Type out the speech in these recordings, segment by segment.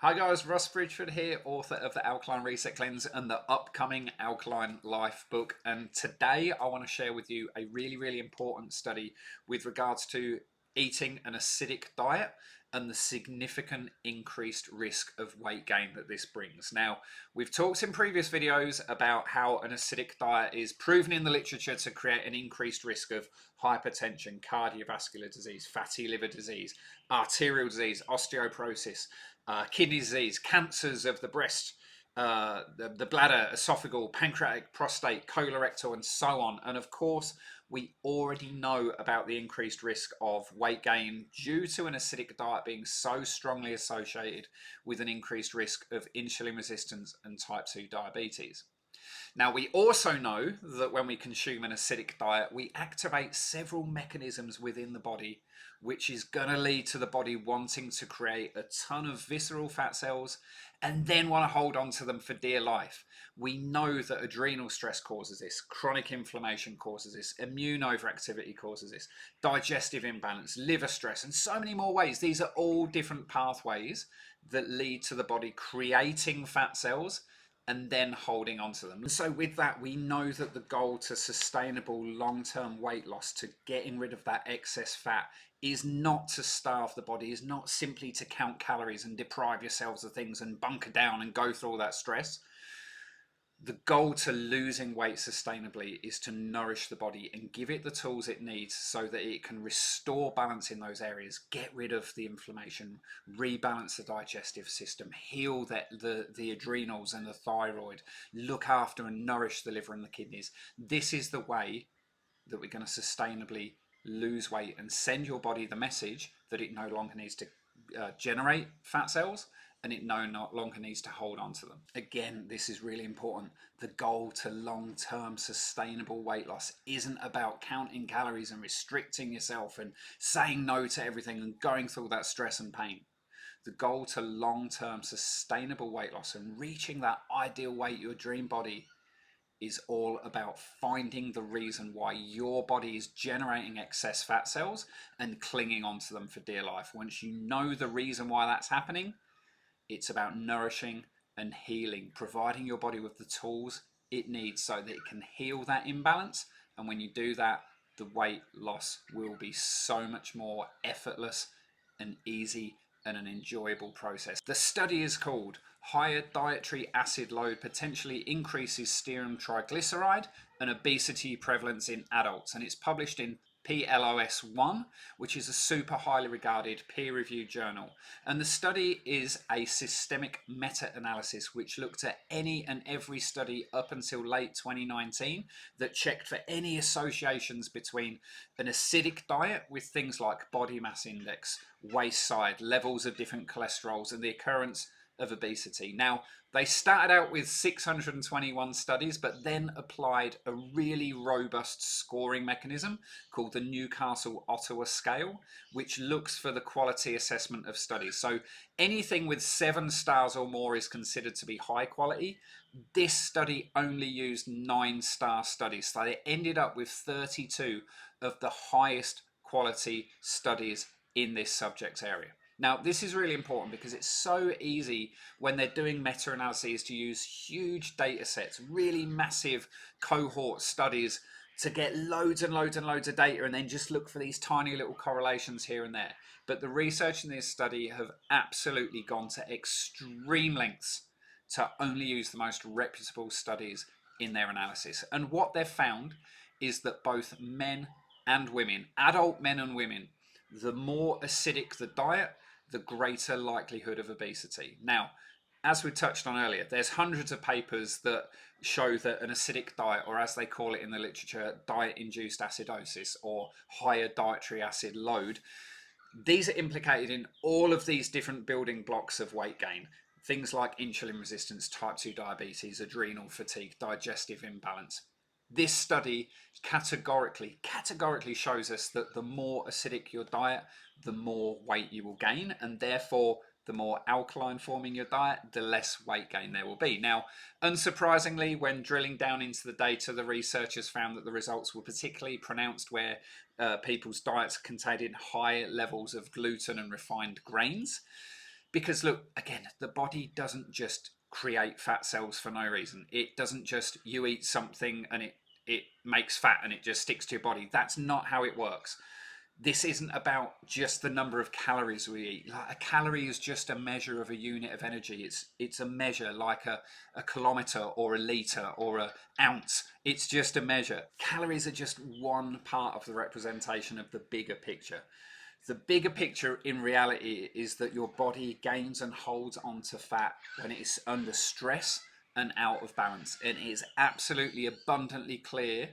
Hi guys, Ross Bridgeford here, author of the Alkaline Reset Cleanse and the upcoming Alkaline Life book. And today I want to share with you a really important study with regards to eating an acidic diet and the significant increased risk of weight gain that this brings. Now, we've talked in previous videos about how an acidic diet is proven in the literature to create an increased risk of hypertension, cardiovascular disease, fatty liver disease, arterial disease, osteoporosis, kidney disease, cancers of the breast, the bladder, esophageal, pancreatic, prostate, colorectal, and so on. And of course, we already know about the increased risk of weight gain due to an acidic diet being so strongly associated with an increased risk of insulin resistance and type 2 diabetes. Now, we also know that when we consume an acidic diet, we activate several mechanisms within the body, which is going to lead to the body wanting to create a ton of visceral fat cells and then want to hold on to them for dear life. We know that adrenal stress causes this, chronic inflammation causes this, immune overactivity causes this, digestive imbalance, liver stress, and so many more ways. These are all different pathways that lead to the body creating fat cells and then holding on to them. And so with that, we know that the goal to sustainable long-term weight loss, to getting rid of that excess fat, is not to starve the body, is not simply to count calories and deprive yourselves of things and bunker down and go through all that stress. The goal to losing weight sustainably is to nourish the body and give it the tools it needs so that it can restore balance in those areas, get rid of the inflammation, rebalance the digestive system, heal the adrenals and the thyroid, look after and nourish the liver and the kidneys. This is the way that we're going to sustainably lose weight and send your body the message that it no longer needs to generate fat cells and it no longer needs to hold on to them. Again, this is really important. The goal to long-term sustainable weight loss isn't about counting calories and restricting yourself and saying no to everything and going through that stress and pain. The goal to long-term sustainable weight loss and reaching that ideal weight, your dream body, is all about finding the reason why your body is generating excess fat cells and clinging onto them for dear life. Once you know the reason why that's happening, it's about nourishing and healing, providing your body with the tools it needs so that it can heal that imbalance. And when you do that, the weight loss will be so much more effortless and easy and an enjoyable process. The study is called Higher Dietary Acid Load Potentially Increases Serum Triglyceride and Obesity Prevalence in Adults, and it's published in PLOS One, which is a super highly regarded peer-reviewed journal. And the study is a systemic meta-analysis which looked at any and every study up until late 2019 that checked for any associations between an acidic diet with things like body mass index, waist size, levels of different cholesterols, and the occurrence of obesity. Now, they started out with 621 studies, but then applied a really robust scoring mechanism called the Newcastle-Ottawa scale, which looks for the quality assessment of studies. So anything with 7 stars or more is considered to be high quality. This study only used 9-star studies, so they ended up with 32 of the highest quality studies in this subject area. Now, this is really important because it's so easy when they're doing meta-analyses to use huge data sets, really massive cohort studies, to get loads and loads and loads of data and then just look for these tiny little correlations here and there. But the research in this study have absolutely gone to extreme lengths to only use the most reputable studies in their analysis. And what they've found is that both men and women, adult men and women, the more acidic the diet, the greater likelihood of obesity. Now, as we touched on earlier, there's hundreds of papers that show that an acidic diet, or as they call it in the literature, diet-induced acidosis or higher dietary acid load, these are implicated in all of these different building blocks of weight gain. Things like insulin resistance, type 2 diabetes, adrenal fatigue, digestive imbalance. This study categorically shows us that the more acidic your diet, the more weight you will gain, and therefore the more alkaline forming your diet, the less weight gain there will be. Now, unsurprisingly, when drilling down into the data, the researchers found that the results were particularly pronounced where people's diets contained high levels of gluten and refined grains. Because look, again, the body doesn't just create fat cells for no reason. It doesn't just, you eat something and it makes fat and it just sticks to your body. That's not how it works. This isn't about just the number of calories we eat. Like, a calorie is just a measure of a unit of energy. It's a measure like a kilometer or a liter or a ounce. It's just a measure. Calories are just one part of the representation of the bigger picture. The bigger picture in reality is that your body gains and holds onto fat when it is under stress and out of balance. And it is absolutely abundantly clear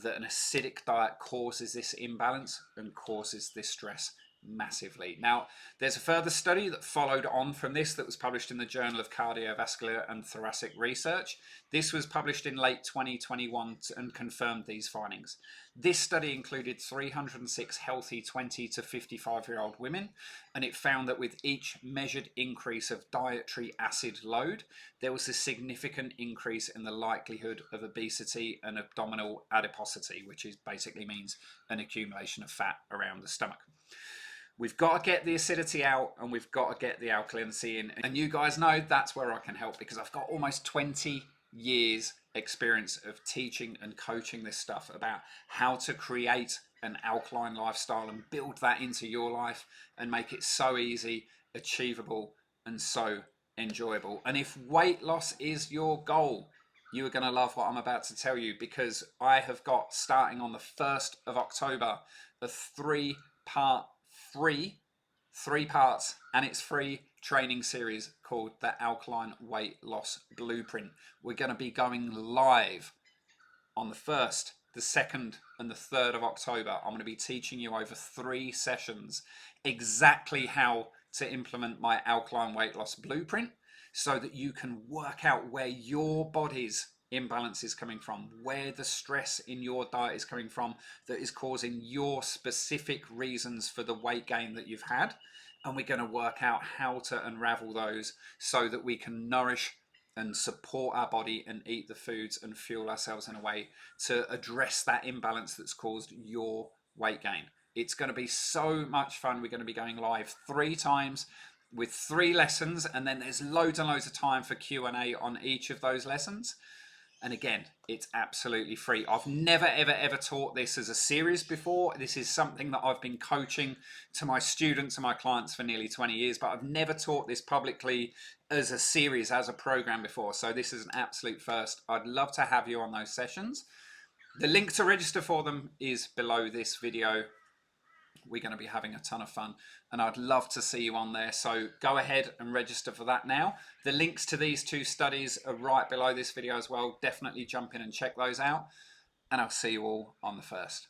that an acidic diet causes this imbalance and causes this stress massively. Now, there's a further study that followed on from this that was published in the Journal of Cardiovascular and Thoracic Research. This was published in late 2021 and confirmed these findings. This study included 306 healthy 20 to 55-year-old women, and it found that with each measured increase of dietary acid load, there was a significant increase in the likelihood of obesity and abdominal adiposity, which basically means an accumulation of fat around the stomach. We've got to get the acidity out and we've got to get the alkalinity in. And you guys know that's where I can help, because I've got almost 20 years experience of teaching and coaching this stuff about how to create an alkaline lifestyle and build that into your life and make it so easy, achievable, and so enjoyable. And if weight loss is your goal, you are going to love what I'm about to tell you, because I have got, starting on the 1st of October, a three parts, and it's free training series called the Alkaline Weight Loss Blueprint. We're going to be going live on the 1st, the 2nd, and the 3rd of October. I'm going to be teaching you over 3 sessions exactly how to implement my Alkaline Weight Loss Blueprint, so that you can work out where your body's imbalance is coming from, where the stress in your diet is coming from that is causing your specific reasons for the weight gain that you've had. And we're going to work out how to unravel those so that we can nourish and support our body and eat the foods and fuel ourselves in a way to address that imbalance that's caused your weight gain. It's going to be so much fun. We're going to be going live 3 times with 3 lessons, and then there's loads and loads of time for Q&A on each of those lessons. And again, it's absolutely free. I've never, ever taught this as a series before. This is something that I've been coaching to my students and my clients for nearly 20 years, but I've never taught this publicly as a series, as a program before. So this is an absolute first. I'd love to have you on those sessions. The link to register for them is below this video. We're going to be having a ton of fun, and I'd love to see you on there. So go ahead and register for that now. The links to these 2 studies are right below this video as well. Definitely jump in and check those out, and I'll see you all on the 1st.